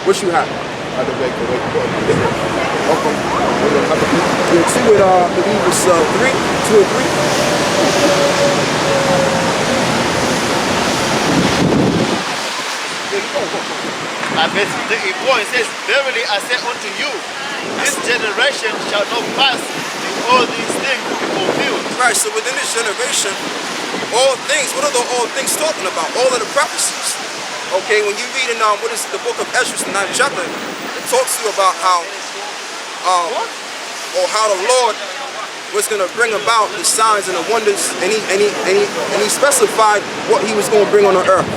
What you have? Other way to wait for it. Okay. Yeah, 2 and I believe it's 3, 2 and 3. And verse 4, it says, verily I say unto you, this generation shall not pass till all these things be fulfilled. Right, so within this generation, all things, what are the all things talking about? All of the prophecies. Okay, when you read in what is the book of Ezra, the 9th chapter, it talks to you about how how the Lord was going to bring about the signs and the wonders, and he specified what he was going to bring on the earth,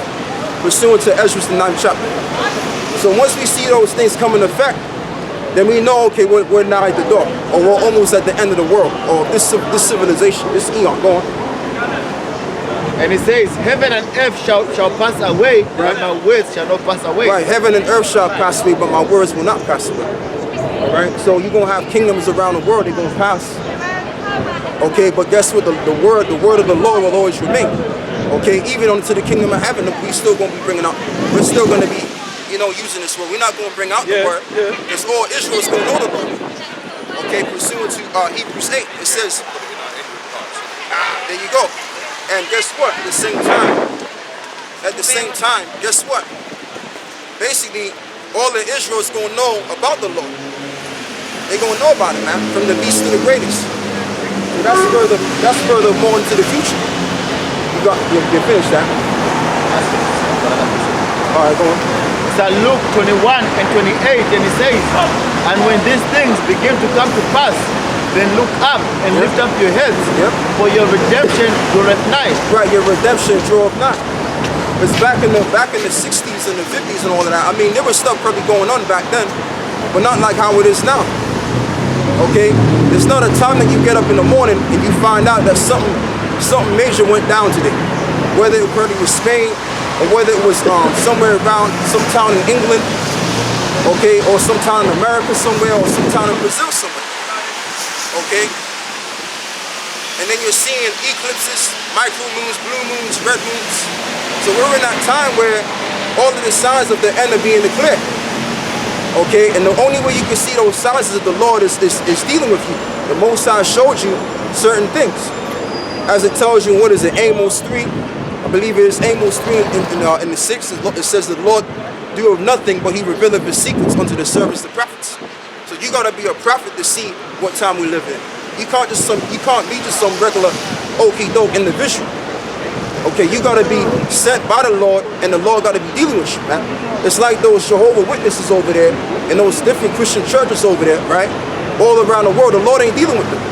pursuant to Ezra, the 9th chapter. So once we see those things come in effect, then we know, okay, we're now at the door, or we're almost at the end of the world, or this civilization, this eon. Go on. And it says, heaven and earth shall pass away, right, but my words shall not pass away. Right, heaven and earth shall pass away, but my words will not pass away. All right, so you're going to have kingdoms around the world, they're going to pass. Okay, but guess what? The word of the Lord will always remain. Okay, even unto the kingdom of heaven, we still going to be bringing out, we're still going to be, using this word. We're not going to bring out the word, because all Israel is going to know the Lord. Okay, pursuant to Hebrews 8, it says, there you go. And guess what? At the same time, guess what? Basically, all of Israel is going to know about the Lord. They're going to know about it, man, from the least to the greatest. So that's further more into the future. You finished that. All right, go on. It's at Luke 21 and 28, and it says, and when these things begin to come to pass, then look up and lift up your heads, for your redemption draweth nigh. Right, your redemption draweth nigh. It's back in the 60s and the 50s and all of that. I mean, there was stuff probably going on back then, but not like how it is now. Okay, there's not a time that you get up in the morning and you find out that something major went down today. Whether it was Spain, or whether it was somewhere around some town in England, okay, or some town in America somewhere, or some town in Brazil somewhere. Okay, and then you're seeing eclipses, micro moons, blue moons, red moons. So we're in that time where all of the signs of the end are being declared. Okay, and the only way you can see those signs is that the Lord is dealing with you. The Most High showed you certain things, as it tells you. What is it? Amos 3. I believe it is Amos 3 in the 6. It says the Lord doeth nothing, but He revealeth His secrets unto the servants, the prophets. So you gotta be a prophet to see what time we live in. You can't be just some regular okie doke individual. Okay, you gotta be sent by the Lord, and the Lord gotta be dealing with you, man. It's like those Jehovah's Witnesses over there, and those different Christian churches over there, right? All around the world, the Lord ain't dealing with them.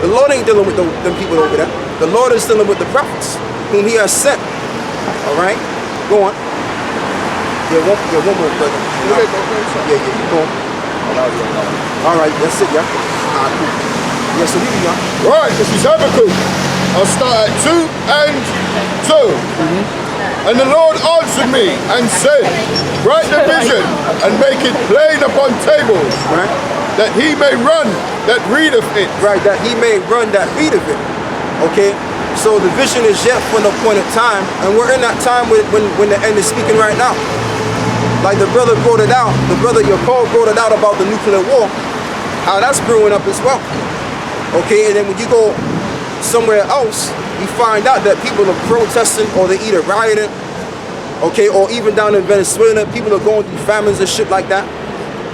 The Lord ain't dealing with them people over there. The Lord is dealing with the prophets, whom He has sent. All right, go on. Yeah, one more, brother. Yeah, go on. All right, that's it, yeah. All right, cool. Yeah, so here we go. Right, this is Habakkuk. I'll start at 2 and 2. And the Lord answered me and said, write the vision and make it plain upon tables, that he may run that readeth it. Right, that he may run that readeth it. Okay, so the vision is yet for an appointed time, and we're in that time when the end is speaking right now. Like the brother brought it out, the brother Yaakov brought it out about the nuclear war, how that's brewing up as well. Okay, and then when you go somewhere else, you find out that people are protesting, or they either rioting, okay, or even down in Venezuela, people are going through famines and shit like that.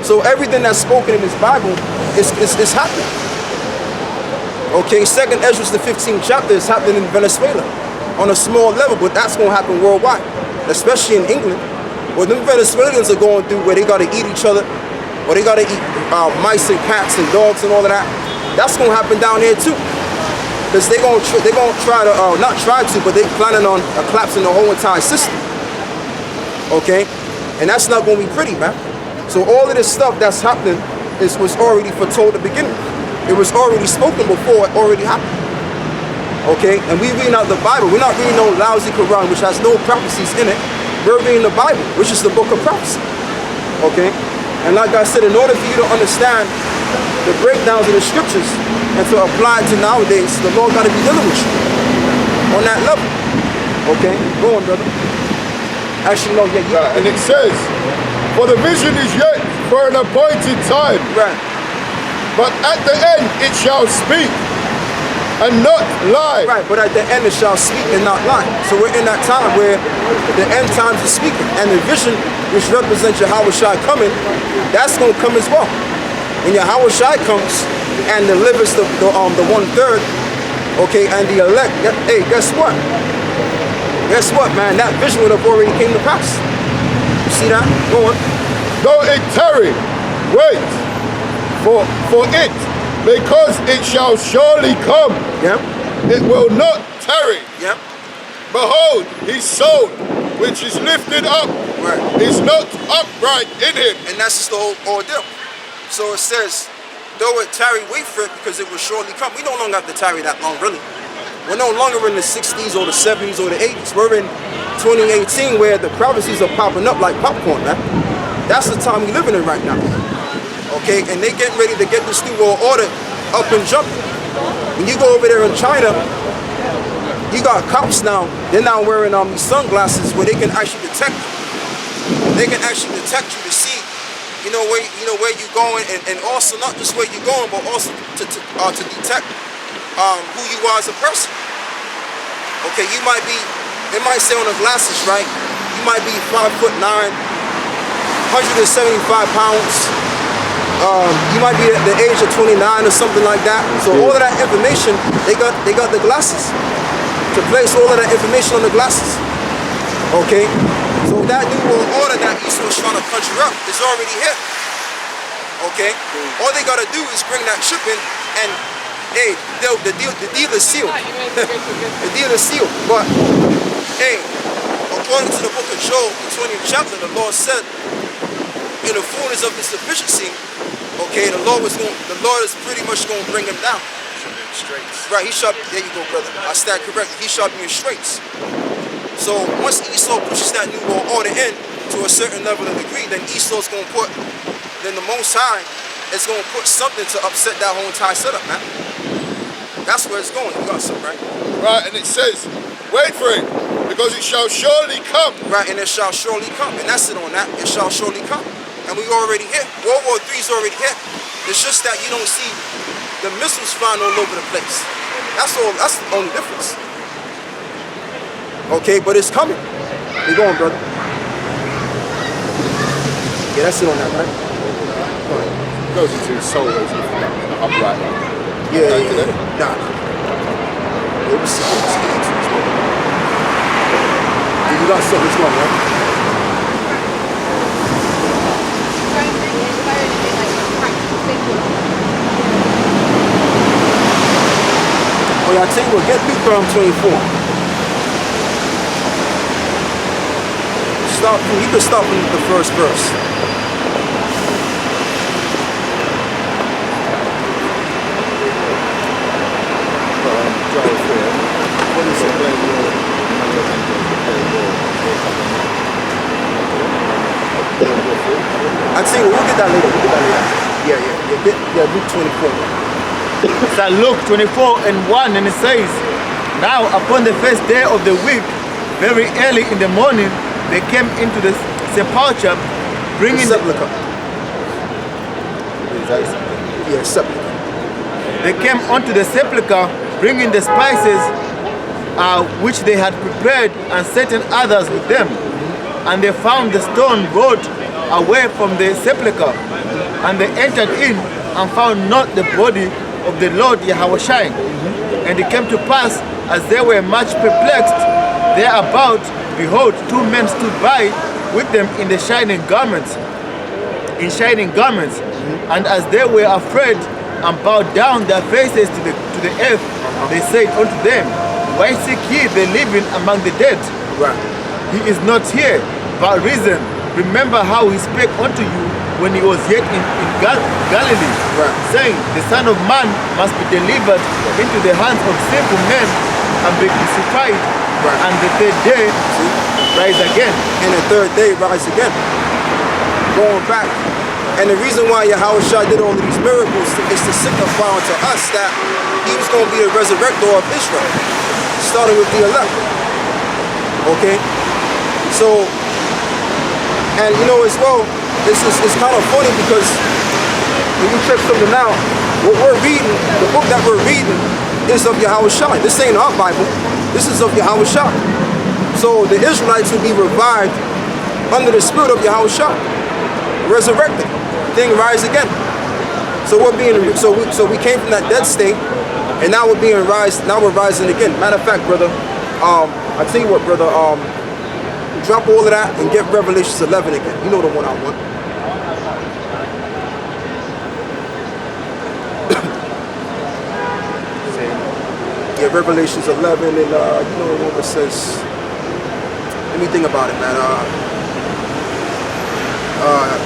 So everything that's spoken in this Bible is happening. Okay, 2nd Ezra, the 15th chapter, is happening in Venezuela on a small level, but that's going to happen worldwide, especially in England. What them Venezuelans are going through, where they got to eat each other, or they got to eat mice and cats and dogs and all of that, that's going to happen down here too. Because they're going to try to, not try to, but they're planning on collapsing the whole entire system. Okay? And that's not going to be pretty, man. So all of this stuff that's happening was already foretold at the beginning. It was already spoken before it already happened. Okay? And we reading out the Bible. We're not reading no lousy Quran, which has no prophecies in it. We're reading the Bible, which is the book of prophecy. Okay? And like I said, in order for you to understand the breakdowns of the scriptures and to apply it to nowadays, the Lord got to be dealing with you on that level. Okay? Go on, brother. Actually, no, yeah. And it says, For the vision is yet for an appointed time, Right. but at the end it shall speak and not lie. Right, but at the end it shall speak and not lie. So we're in that time where the end times is speaking. And the vision, which represents Yahweh Shai coming, that's going to come as well. When Yahweh Shai comes and delivers the 1/3, okay, and the elect, hey, guess what? Guess what, man? That vision would have already came to pass. You see that? Go on. Though it tarry, wait for it, because it shall surely come. Yeah, It will not tarry. yeah, Behold, his soul, which is lifted up, right. is not upright in him. And that's just the whole ordeal. So it says, though it tarry, wait for it, because it will surely come. We no longer have to tarry that long, really. We're no longer in the 60s or the 70s or the 80s. We're in 2018 where the prophecies are popping up like popcorn, man. That's the time we're living in right now. Okay, and they getting ready to get this new world order up and jumping. When you go over there in China, you got cops now. They're now wearing these sunglasses where they can actually detect you. They can actually detect you to see, where you're going, and also not just where you're going, but also to detect who you are as a person. Okay, it might say on the glasses, right? You might be 5'9", 175 pounds. You might be at the age of 29 or something like that. So all of that information, they got the glasses to place all of that information on the glasses. Okay, so that new world order that Esau is trying to conjure up is already here. Okay, all they gotta do is bring that chip in, and hey, the deal is sealed. The deal is sealed. But hey, according to the book of Job, the 20th chapter, the Lord said, in the fullness of his sufficiency, okay, the Lord is pretty much going to bring him down. Right, there you go, brother. I stand corrected. He shall be in straits. So once Esau pushes that new world order in to a certain level of degree, then Esau's going to then the Most High is going to put something to upset that whole entire setup, man. That's where it's going. You got something, right? Right, and it says, wait for it, because it shall surely come. Right, and it shall surely come. And that's it on that. It shall surely come. And we already here. World War III is already here. It's just that you don't see the missiles flying all over the place. That's all. That's the only difference. Okay, but it's coming. We're going, brother. Yeah, that's it on that, right? It goes into his soul, as if upright. Yeah. Nah. It was you got something wrong, right? Oh yeah, I tell you what, get Deuteronomy 24. You can start from the first verse. I tell you what, we'll get that later. Yeah, Luke 24. It's at Luke 24:1, and it says, now upon the first day of the week, very early in the morning, they came into the sepulchre, bringing the sepulchre. Yeah, sepulchre. They came onto the sepulchre, bringing the spices which they had prepared, and certain others with them. And they found the stone rolled away from the sepulchre, and they entered in and found not the body of the Lord Yahushua. And it came to pass, as they were much perplexed thereabout, behold, two men stood by with them in the shining garments, and as they were afraid and bowed down their faces to the earth, they said unto them, why seek ye the living among the dead? Right. He is not here, but risen. Remember how he spake unto you when he was yet in Galilee, right, saying, the Son of Man must be delivered into the hands of sinful men and be crucified, right, and the third day rise again. And the third day rise again. Going back. And the reason why Yahushua did all of these miracles is to signify unto us that he was going to be the resurrector of Israel, starting with the elect. Okay? So, and you know as well, it's kind of funny because when you check something out, what we're reading, the book that we're reading is of Yahushua. This ain't our Bible. This is of Yahushua. So the Israelites will be revived under the spirit of Yahushua, resurrected, then rise again. So we're being so we came from that dead state, and now we're being rise. Now we're rising again. Matter of fact, brother, I tell you what, brother, drop all of that and get Revelations 11 again. You know the one I want. Yeah, Revelations 11 and you know the one that says. Let me think about it, man.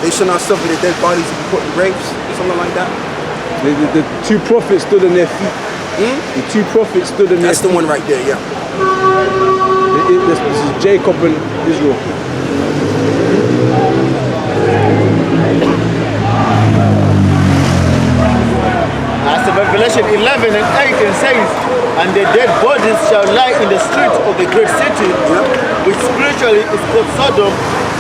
They shall not suffer the dead bodies to be put in graves, something like that. The two prophets stood on their feet. The two prophets stood on their feet. That's the one right there, yeah. This is Jacob and Israel. As in Revelation 11 and 8 says, and the dead bodies shall lie in the streets of the great city, which spiritually is called Sodom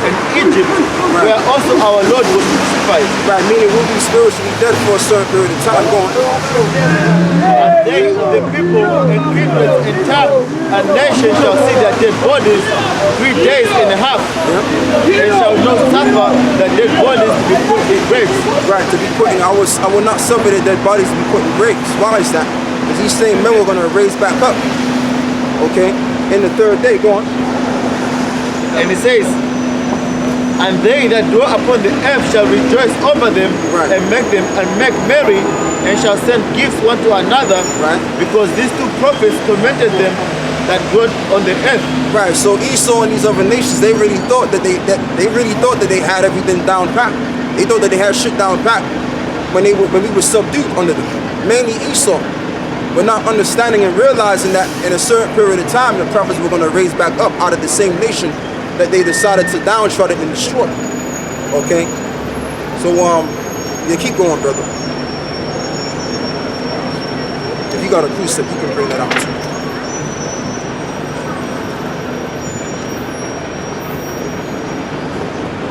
and Egypt, where also our Lord was crucified. Right, meaning we'll be spiritually dead for a certain period of time. Going. And they, the people and kindreds and tongues and nations shall see their dead bodies 3 days and a half. They shall not suffer their dead bodies to be put in graves. Right, to be put in, I will not suffer the dead bodies to be put in graves. Why is that? Because he's saying men were going to raise back up. Okay, in the third day, go on. And it says, and they that dwell upon the earth shall rejoice over them, Right. and make merry, and shall send gifts one to another, Right. because these two prophets tormented them that dwelt on the earth. Right, so Esau and these other nations, they really thought that they had everything down pat. They thought that they had shit down pat when we were subdued under them. Mainly Esau, but not understanding and realizing that in a certain period of time, the prophets were going to raise back up out of the same nation that they decided to downtrodden and destroy. Okay, so yeah, keep going, brother. If you got a precept, you can bring that out too.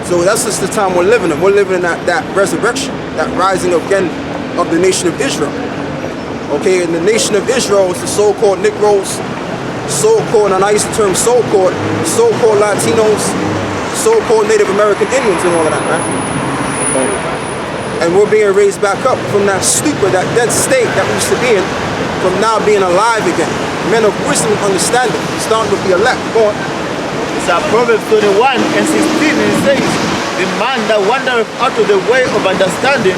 So that's just the time we're living in. We're living in that resurrection, that rising again of the nation of Israel. Okay, and the nation of Israel is the so-called Negroes, so-called, and I use the term so-called Latinos, so-called Native American Indians and all of that, man. And we're being raised back up from that stupor, that dead state that we used to be in, from now being alive again. Men of wisdom and understanding, starting with the elect. Go on. It's Proverbs 21 and 16, and it says, the man that wandereth out of the way of understanding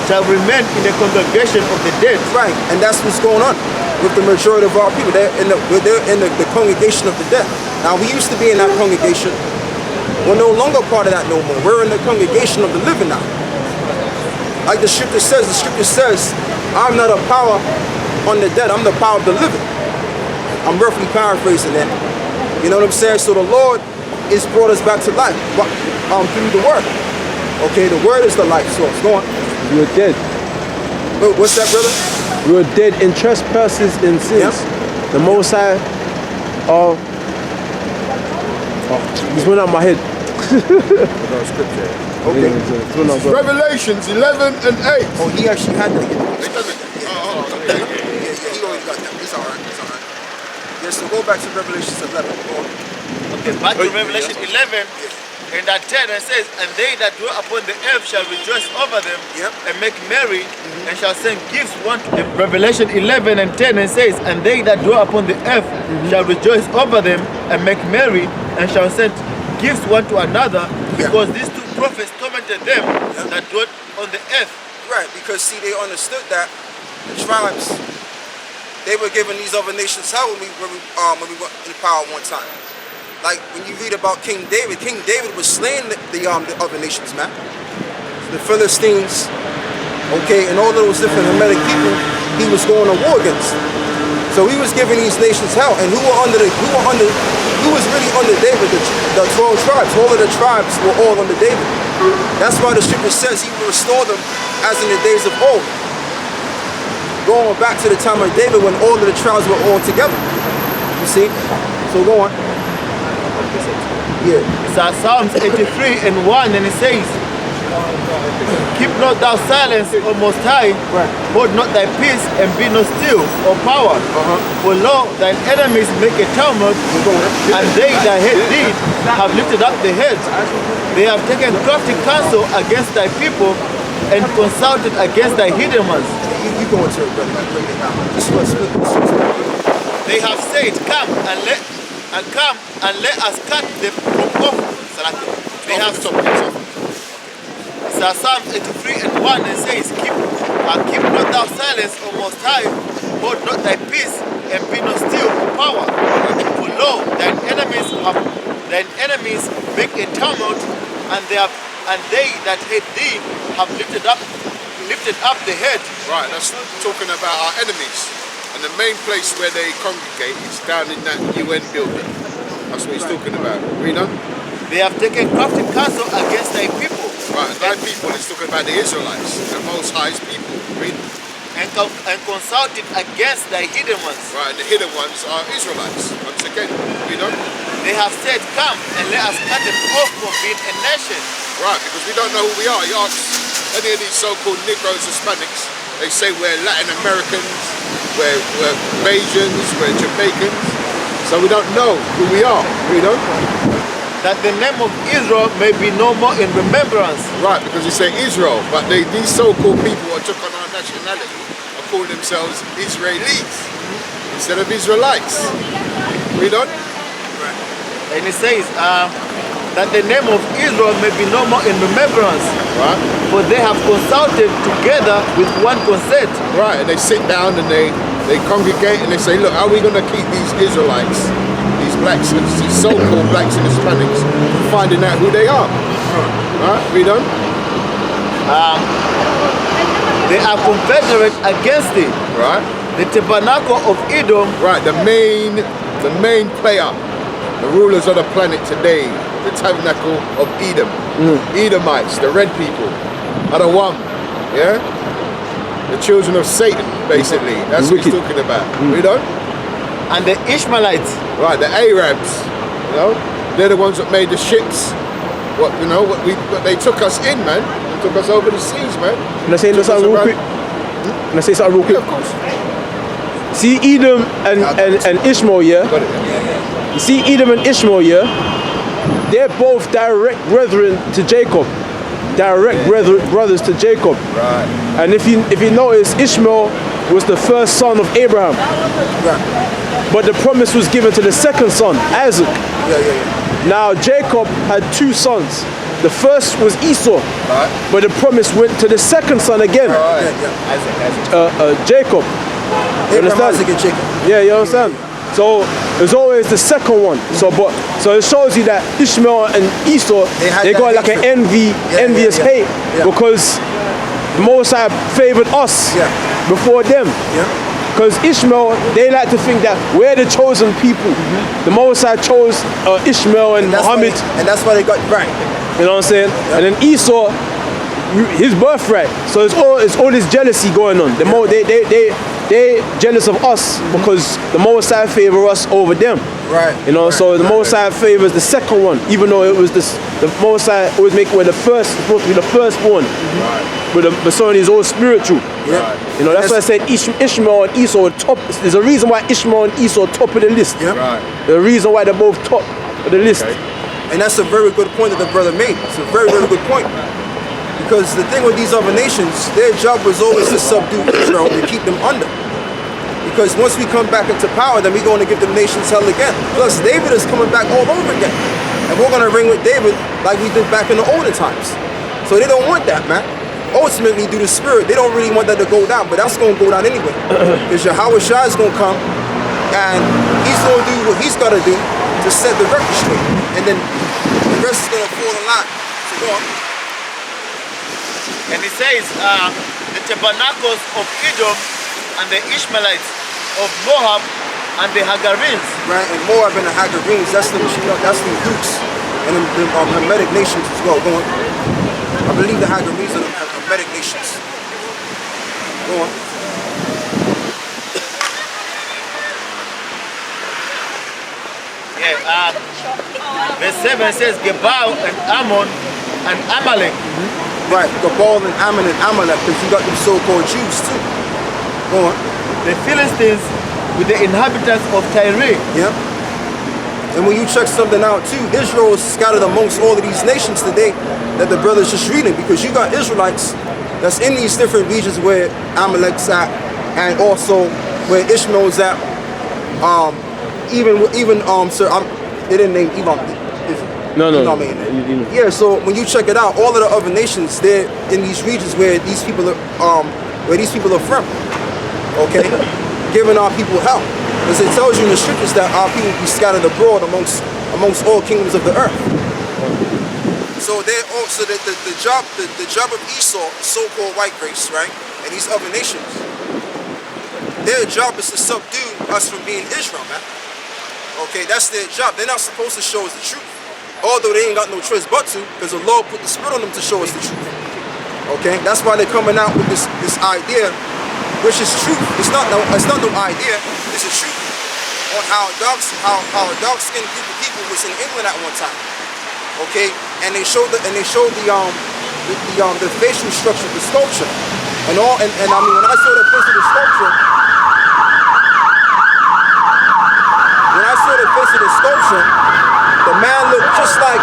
shall remain in the congregation of the dead. Right, and that's what's going on with the majority of our people. They're in the congregation of the dead. Now, we used to be in that congregation. We're no longer part of that no more. We're in the congregation of the living now. Like the scripture says, I'm not a power on the dead, I'm the power of the living. I'm roughly paraphrasing that. You know what I'm saying? So the Lord has brought us back to life through the word. Okay, the word is the life source. Go on. We were dead. What's that, brother? We were dead in trespasses and sins. The Most High, this went out my head. Okay. Revelations 11 and 8. Oh, he actually had that. He already got that. It's all right. Yeah, so go back to Revelations 11. Go on. Okay, back to Revelation 11. And that 10 it says, and they that dwell upon the earth shall rejoice over them and make merry, and shall send gifts one to them. Revelation 11 and 10 it says, and they that dwell upon the earth shall rejoice over them and make merry, and shall send gifts one to another, because these two prophets tormented them that dwell on the earth. Right, because see, they understood that the tribes, they were giving these other nations hell when we were in power one time. Like when you read about King David was slaying the other nations, man. The Philistines, okay, and all those different Hamitic people he was going to war against. So he was giving these nations hell, and who was really under David? The 12 tribes. All of the tribes were all under David. That's why the scripture says he will restore them as in the days of old. Going back to the time of David when all of the tribes were all together. You see? So go on. Yeah. It's Psalms 83 and 1, and it says, Keep not thou silence, O Most High, hold not thy peace, and be not still, O power. For lo, thine enemies make a tumult, and they that hate thee have lifted up the head. They have taken crafty counsel against thy people, and consulted against thy hidden ones. You go into it, brother. Break it down. This was They have said, come and let us cut them from off. They have Psalm 83 and 1 and says, keep not thou silence, O Most High, hold not thy peace, and be not still, O power. For lo, thine enemies make a tumult, and they that hate thee have lifted up the head. Right, that's talking about our enemies. And the main place where they congregate is down in that UN building. That's what he's talking about. Read on. They have taken crafty counsel against thy people. Right, and thy people is talking about the Israelites, the Most High's people. Read. And consulted against thy hidden ones. Right, and the hidden ones are Israelites. Once again, read on. They have said, come and let us cut them off from being a nation. Right, because we don't know who we are. You ask any of these so-called Negroes, Hispanics, they say we're Latin Americans, we're Bajans, we're Jamaicans. So we don't know who we are, you know? That the name of Israel may be no more in remembrance. Right, because you say Israel, but these so-called people who took on our nationality are calling themselves Israelis instead of Israelites. Read on. And it says that the name of Israel may be no more in remembrance. Right. For they have consulted together with one consent. Right, and they sit down and they congregate and they say, look, how are we going to keep these Israelites, these blacks, these so-called blacks and Hispanics, from finding out who they are? Right, read on. They are confederate against it. Right. The tabernacle of Edom. Right, the main player, the rulers of the planet today, the tabernacle of Edom. Edomites, the red people, are the one, yeah? The children of Satan, basically. That's what he's talking about. Read on. And the Ishmaelites. Right, the Arabs, you know? They're the ones that made the ships. What they took us in, man. They took us over the seas, man. Can I say something real quick? Can I say something real quick? Yeah, of course. See Edom and Ishmael, yeah? Got it, yeah? You see Edom and Ishmael, yeah? They're both direct brethren to Jacob. Direct brothers to Jacob. Right. And if you notice, Ishmael was the first son of Abraham. right. But the promise was given to the second son, Isaac. Yeah. Now Jacob had two sons. The first was Esau, Right. but the promise went to the second son again, Yeah. Jacob. You Abraham, understand? Isaac, and Jacob. Yeah, you understand? So there's always the second one. So it shows you that Ishmael and Esau, had they that got like an hatred. envious hate Yeah. because the Most High favored us Yeah. before them. Yeah. Because Ishmael, they like to think that we're the chosen people. The Most High chose Ishmael and Muhammad. And that's why they got right. You know what I'm saying? And then Esau, his birthright. So it's all this jealousy going on. They jealous of us because the Most High favor us over them. Right. You know, so the Most High favors the second one, even though it was the Most High always make it supposed to be the firstborn. But the son is all spiritual. Yeah. You know, that's why I said Ishmael and Esau are top. There's a reason why Ishmael and Esau are top of the list. Yeah. Right. The reason why they're both top of the list. And that's a very good point that the brother made. It's a very, very good point. Because the thing with these other nations, their job was always to subdue Israel and keep them under. Because once we come back into power, then we're going to give them nations hell again. Plus, David is coming back all over again. And we're going to reign with David like we did back in the older times. So they don't want that, man. Ultimately, through the spirit, they don't really want that to go down, but that's going to go down anyway. Because Yahweh Shai is going to come, and he's going to do what he's got to do to set the record straight. And then the rest is going to fall in line. So go on. And it says, the tabernacles of Edom and the Ishmaelites of Moab and the Hagarenes. Right, and Moab and the Hagarenes, that's the Dukes and the Hamitic nations as well. Go on. I believe the Hagarenes are the Hamitic nations. Go on. Yeah, verse 7 says, Gebal and Ammon and Amalek. Right, Gabal and Ammon and Amalek, because you got the so-called Jews too. Go on. The Philistines with the inhabitants of Tyre. Yeah. And when you check something out too, Israel is scattered amongst all of these nations today that the brother's just reading, because you got Israelites that's in these different regions where Amalek's at, and also where Ishmael's at. They didn't name Edom. No. Yeah, so when you check it out, all of the other nations, they're in these regions where these people are from. Okay, giving our people help, because it tells you in the scriptures that our people be scattered abroad amongst all kingdoms of the earth. So they're also the job of Esau, so-called white race, right, and these other nations. Their job is to subdue us from being Israel, man. Okay, that's their job. They're not supposed to show us the truth. Although they ain't got no choice but to, because the Lord put the Spirit on them to show us the truth. Okay, that's why they're coming out with this idea, which is truth. It's not no idea. It's a truth on how a dark-skinned group of people was in England at one time. Okay, and they showed the facial structure of the sculpture, and I mean, when I saw the face of the sculpture. The man looked just like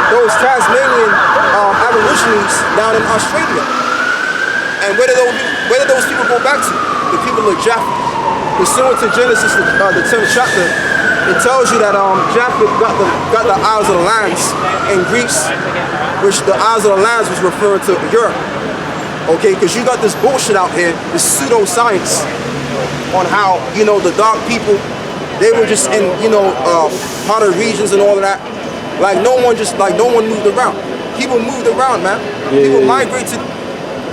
those Tasmanian Aborigines down in Australia. And where did those people go back to? The people of Japheth. Pursuant to Genesis, the 10th chapter, it tells you that Japheth got the Isles of the Lands in Greece, which the Isles of the Lands was referring to Europe. Okay, because you got this bullshit out here, this pseudoscience on how, the dark people, they were just in, hotter regions and all of that. Like no one moved around. People moved around, man. People migrated.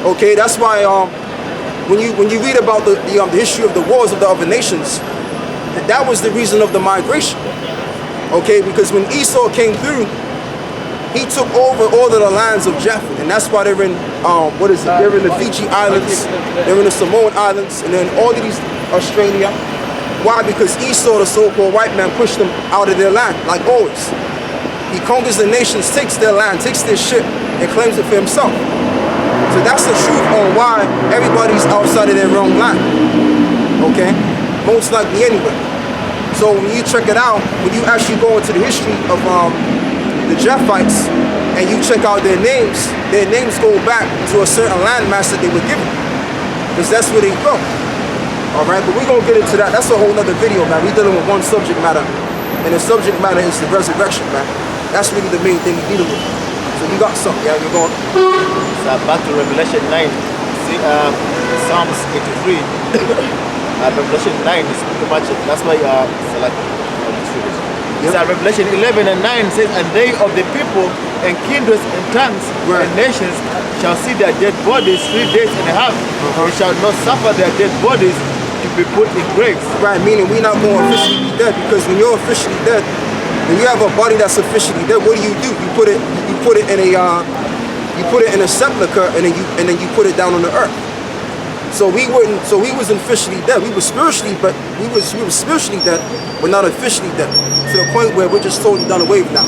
Okay, that's why when you read about the history of the wars of the other nations, that was the reason of the migration. Okay, because when Esau came through, he took over all of the lands of Japheth, and that's why they're in They're in the Fiji Islands, they're in the Samoan Islands, and then all of these Australia. Why? Because Esau, the so-called white man, pushed them out of their land, like always. He conquers the nations, takes their land, takes their shit, and claims it for himself. So that's the truth on why everybody's outside of their own land. Okay? Most likely anyway. So when you check it out, when you actually go into the history of the Japhites, and you check out their names go back to a certain landmass that they were given. Because that's where they go. Alright, but we're going to get into that. That's a whole other video, man. We're dealing with one subject matter. And the subject matter is the resurrection, man. That's really the main thing we're dealing with. So you got something, yeah? You're going. So back to Revelation 9. See, Psalms 83. Revelation 9 is pretty much it. That's why select it. So Revelation 11 and 9 says, and they of the people and kindreds and tongues and nations shall see their dead bodies 3 days and a half. They shall not suffer their dead bodies to be put in graves. Right, meaning we're not going to officially be dead, because when you're officially dead, when you have a body that's officially dead, what do? You put it in a sepulcher, and then you put it down on the earth. So we wasn't officially dead. We were spiritually, but we were spiritually dead, but not officially dead. To the point where we're just totally done away with now.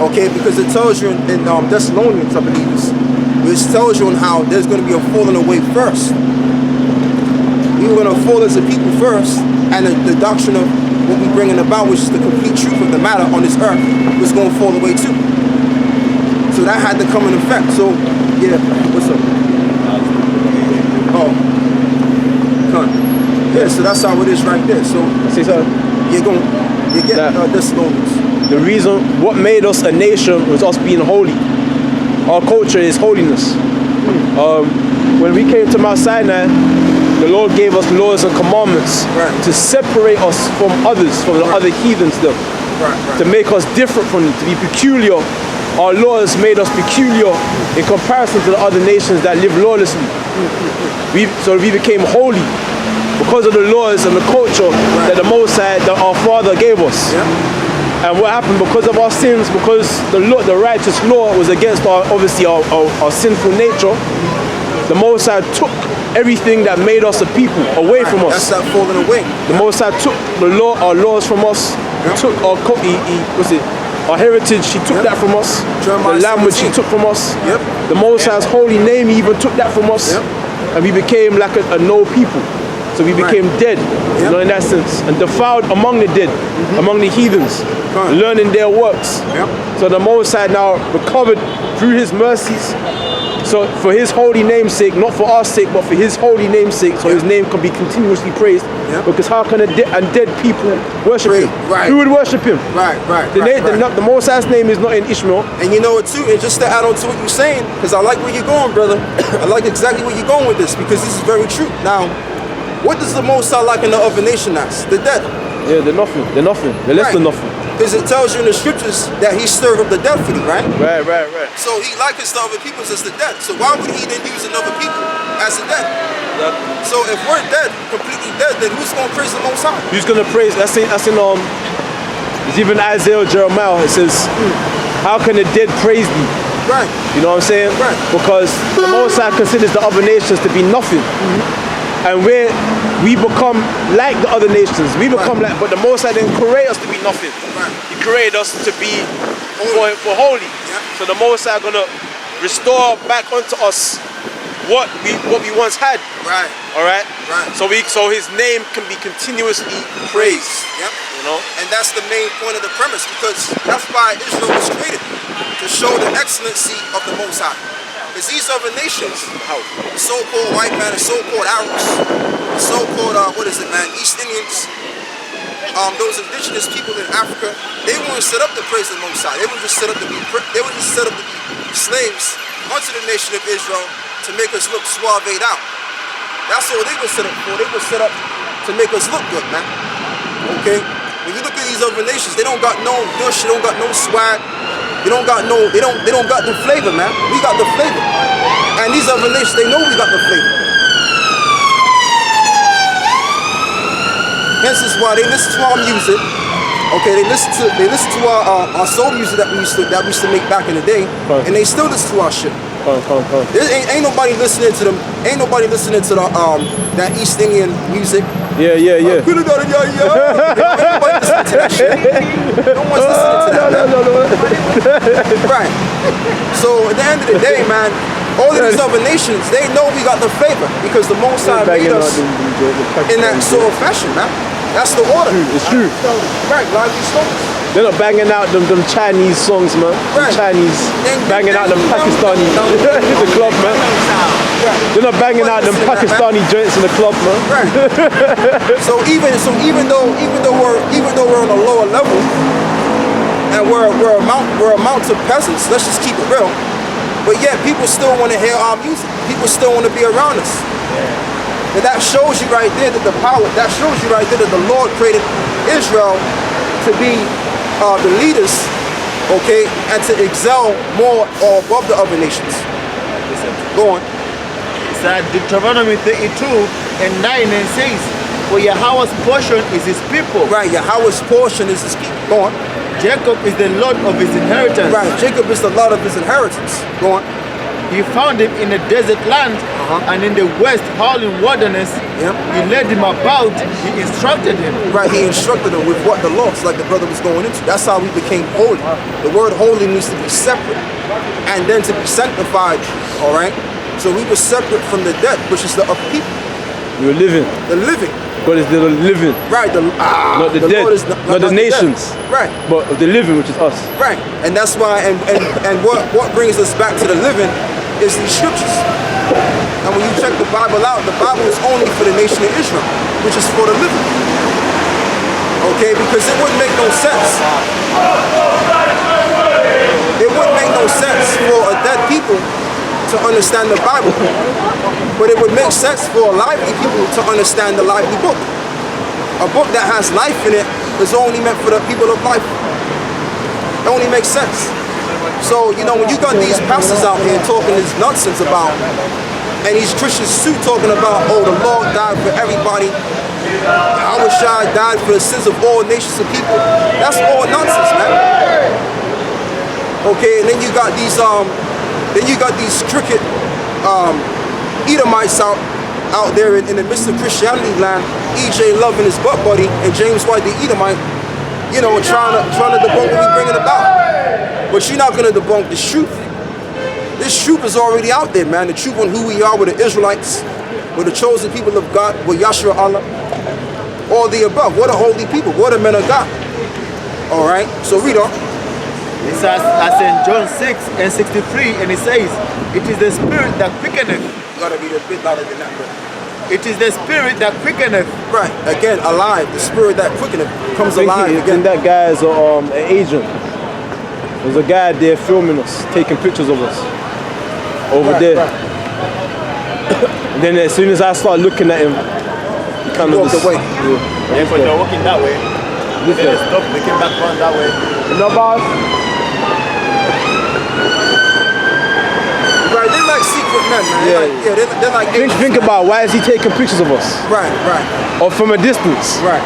Okay, because it tells you in Thessalonians, I believe, which tells you on how there's going to be a falling away first. We were going to fall as a people first, and the doctrine of what we're bringing about, which is the complete truth of the matter on this earth, was going to fall away too. So that had to come in effect. So, yeah, what's up? Oh, come. Yeah, so that's how it is right there. So, See, sir, you get Thessalonians. the reason what made us a nation was us being holy. Our culture is holiness. When we came to Mount Sinai, the Lord gave us laws and commandments to separate us from others, from the other heathens, to make us different from them, to be peculiar. Our laws made us peculiar in comparison to the other nations that live lawlessly. So we became holy because of the laws and the culture that the Most High, that our Father gave us. And what happened because of our sins, because the righteous law was against our sinful nature, the Most High took everything that made us a people away from us. That's that falling away. The Most High took our laws from us. He took our heritage. He took that from us. Jeremiah the land which he 17. took from us. Yep. The Most High's holy name, he even took that from us. Yep. And we became like a no people. So we became dead, you Yep. know, in that sense. And defiled among the dead, among the heathens, Right. learning their works. Yep. So the Most High now recovered through his mercies. So for his holy name's sake, not for our sake, but for his holy name's sake, so his name can be continuously praised. Yep. Because how can dead people worship Pray, him? right. Who would worship him? Right. The Most High's name is not in Ishmael. And you know what too, and just to add on to what you're saying, because I like where you're going, brother. I like exactly where you're going with this, because this is very true. Now, what does the Most High like in the other nation as? The dead. Yeah, they're nothing. They're nothing. They're less than nothing. Because it tells you in the scriptures that he stirred up the dead for you, right? Right. So he likens the other peoples as the dead. So why would he then use another people as the dead? So if we're dead, completely dead, then who's going to praise the Most High? Who's gonna praise? That's in it's even Isaiah or Jeremiah. It says, how can the dead praise thee? Right. You know what I'm saying? Right. Because the Most High considers the other nations to be nothing. And we become like the other nations. We become like, but the Most High didn't create us to be nothing. Right. He created us to be Holy. for holy. Yeah. So the Most High gonna restore back unto us what we once had. Right. All right. Right. So his name can be continuously praised. Yep. You know. And that's the main point of the premise, because that's why Israel was created, to show the excellency of the Most High. Because these other nations, the so-called white man, the so-called Arabs, the so-called, East Indians, those indigenous people in Africa, they weren't set up to praise the Most High. They were just set up to be slaves unto the nation of Israel to make us look suaved out. That's all they were set up for. They were set up to make us look good, man. Okay? When you look at these other nations, they don't got no dush, they don't got no swag. They don't got the flavor, man. We got the flavor. And these other nations, they know we got the flavor. Hence is why they listen to our music. Okay, they listen to our soul music that we used to make back in the day, Right. and they still listen to our shit. Come. There ain't nobody listening to them. Ain't nobody listening to the that East Indian music. Yeah. Ain't nobody listening to that shit. No one's listening to that. Man. Right. So at the end of the day, man, all of these other nations, they know we got the flavor because the Most High made us in that sort of fashion, man. That's the order. It's true. Right, lively stones. They're not banging out them Chinese songs, man. Right. The Chinese banging out them Pakistani the club, man. They're not banging out them Pakistani joints in the club, man. Right. so even though we're on a lower level and we're a mountain peasants, let's just keep it real. But yet people still want to hear our music. People still want to be around us. And that shows you right there that that shows you right there that the Lord created Israel to be the leaders, okay, and to excel more or above the other nations. Go on. It's Deuteronomy 32 and 9 and says, for Yahweh's portion is his people. Right, Yahweh's portion is his people. Go on. Jacob is the Lord of his inheritance. Right, Jacob is the Lord of his inheritance. Go on. He found him in a desert land and in the west howling wilderness. Yep. He led him about, he instructed him. Right, he instructed them with what the laws, like the brother was going into. That's how we became holy. The word holy means to be separate and then to be sanctified, all right? So we were separate from the dead, which is the of people, You're living. the living. God is the living. Right, Not the the dead. Lord is Not the dead. nations. Right, But of the living, which is us. right. And that's why, and what brings us back to the living is these scriptures. And when you check the Bible out, the Bible is only for the nation of Israel, which is for the living. Okay, because it wouldn't make no sense. It wouldn't make no sense for a dead people to understand the Bible. But it would make sense for lively people to understand the lively book. A book that has life in it is only meant for the people of life. It only makes sense. So, you know, when you got these pastors out here talking this nonsense about, and these Christians too talking about, oh, the Lord died for everybody, Yahushua died for the sins of all nations of people, that's all nonsense, man. Okay, and then you got these cricket Edomites out there in the midst of Christianity land, EJ Love and his butt buddy, and James White the Edomite, you know, trying to debunk what we bringing about. But you're not gonna debunk this truth. This truth is already out there, man. The truth on who we are, we're the Israelites, we're the chosen people of God, we're Yahshua Allah. All the above. We're the holy people, we're the men of God. Alright, so read on. It says, as in John 6 and 63, and it says, it is the spirit that quickeneth. You gotta read a bit louder than that, bro. It is the spirit that quickeneth. Right, again, alive. The spirit that quickeneth comes I alive think again. that guy is an agent. There's a guy there filming us, taking pictures of us over Right, there. right. And then as soon as I start looking at him, he kind of walked just, away. Yeah, but they're walking that way. This Then they way. stop, they came back around that way. No, boss. Right, they're like secret men, man. Yeah. They're like Think about why is he taking pictures of us? Right, right, Or from a distance? right.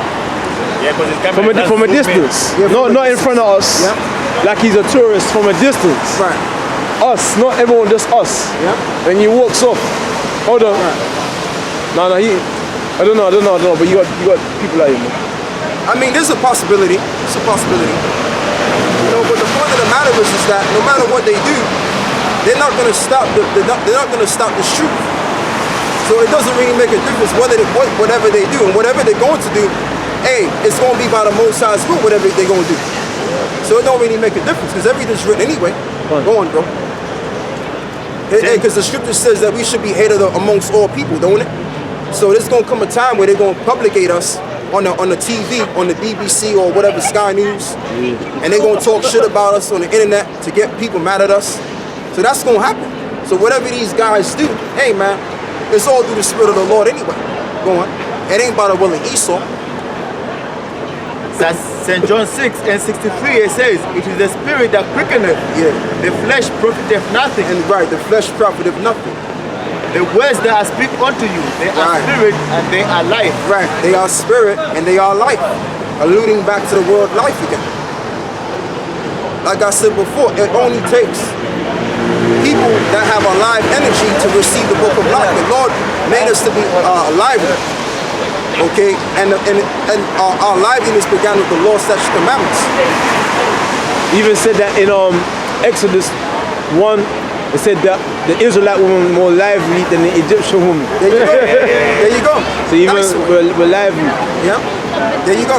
Yeah, because it's From a distance. Yeah, not in front of us. Yep. Like he's a tourist from a distance. Right. Us, not everyone, just us. Yep. And he walks off. Hold on. No, I don't know, but you got people like him. I mean, there's a possibility. It's a possibility. You know, but the point of the matter is that no matter what they do, they're not gonna stop. They're not gonna stop this truth. So it doesn't really make a difference whatever they do and whatever they're going to do. Hey, it's gonna be by the Most High's will, whatever they're gonna do. So it don't really make a difference because everything's written anyway. Go on, bro. Hey, because the scripture says that we should be hated amongst all people, don't it? So there's gonna come a time where they're gonna publicate us on the TV, on the BBC or whatever, Sky News, and they're gonna talk shit about us on the internet to get people mad at us. So that's gonna happen. So whatever these guys do, hey man, it's all through the spirit of the Lord anyway. Go on. It ain't by the will of Esau. That's St. John 6 and 63, it says, it is the spirit that quickeneth. Yeah. The flesh profiteth nothing. And right, the flesh profiteth nothing. The words that I speak unto you, they are Right. spirit and they are life. Right, they are spirit and they are life. Alluding back to the word life again. Like I said before, it only takes people that have a live energy to receive the book of life. The Lord made us to be lively. Okay, and our liveliness began with the law, statutes, commandments. He even said that in Exodus 1, it said that the Israelite woman was more lively than the Egyptian woman. There you go. There you go. So even Nice one. we're lively. Yeah, there you go.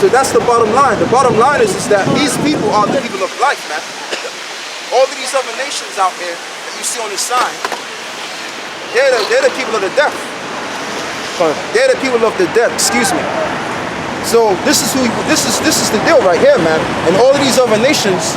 So that's the bottom line. The bottom line is that these people are the people of life, man. All of these other nations out there that you see on the sign, they're the people of the death. They're the people of the dead, excuse me. So this is the deal right here, man. And all of these other nations,